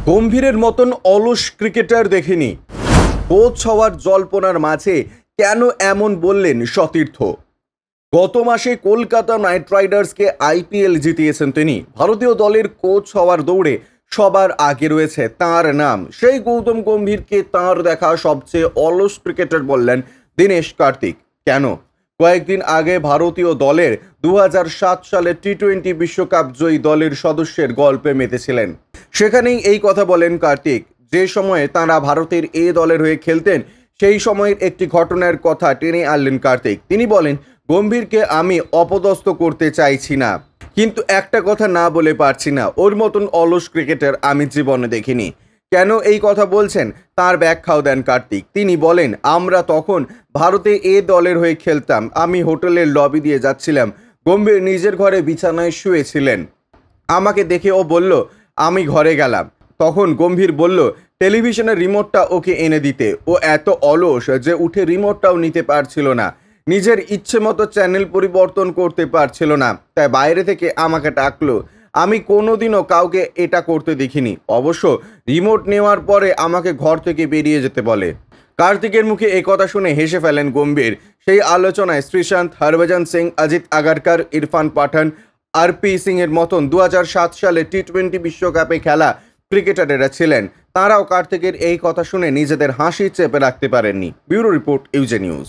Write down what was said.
গম্ভীরের মতন অলস ক্রিকেটার দেখিনি। কোচ হওয়ার জল্পনার মাঝে কেন এমন বললেন সতীর্থ? গত মাসে কলকাতা নাইট রাইডার্সকে আইপিএল জিতিয়েছেন তিনি। ভারতীয় দলের কোচ হওয়ার দৌড়ে সবার আগে রয়েছে তার নাম। সেই গৌতম গম্ভীরকে তাঁর দেখা সবচেয়ে অলস ক্রিকেটার বললেন দীনেশ কার্তিক। কেন? কয়েকদিন আগে ভারতীয় দলের 2007 সালে টি-20 বিশ্বকাপ জয়ী দলের সদস্যের গল্পে মেতেছিলেন। সেখানেই এই কথা বলেন কার্তিক। যে সময়ে তাঁরা ভারতের এ দলের হয়ে খেলতেন সেই সময়ের একটি ঘটনার কথা টেনে আনলেন কার্তিক। তিনি বলেন, গম্ভীরকে আমি অপদস্থ করতে চাইছি না, কিন্তু একটা কথা না বলে পারছি না, ওর মতন অলস ক্রিকেটার আমি জীবনে দেখিনি। কেন এই কথা বলছেন তার ব্যাখ্যাও দেন কার্তিক। তিনি বলেন, আমরা তখন ভারতে এ দলের হয়ে খেলতাম। আমি হোটেলের লবি দিয়ে যাচ্ছিলাম, গম্ভীর নিজের ঘরে বিছানায় শুয়েছিলেন। আমাকে দেখে ও বলল আমি ঘরে গেলাম। তখন গম্ভীর বলল টেলিভিশনের রিমোটটা ওকে এনে দিতে। ও এত অলস যে উঠে রিমোটটাও নিতে পারছিল না, নিজের ইচ্ছে মতো চ্যানেল পরিবর্তন করতে পারছিল না, তাই বাইরে থেকে আমাকে ডাকলো। আমি কোনোদিনও কাউকে এটা করতে দেখিনি। অবশ্য রিমোট নেওয়ার পরে আমাকে ঘর থেকে বেরিয়ে যেতে বলে। কার্তিকের মুখে এই কথা শুনে হেসে ফেলেন গম্ভীর। সেই আলোচনায় শ্রীশান্ত, হরভজন সিং, অজিত আগারকর, ইরফান পাঠান, আরপি সিং এর মতন 2007 সালে টি-20 বিশ্বকাপে খেলা ক্রিকেটারেরা ছিলেন। তাঁরাও কার্তিকের এই কথা শুনে নিজেদের হাসি চেপে রাখতে পারেননি। Bureau report, UJ news.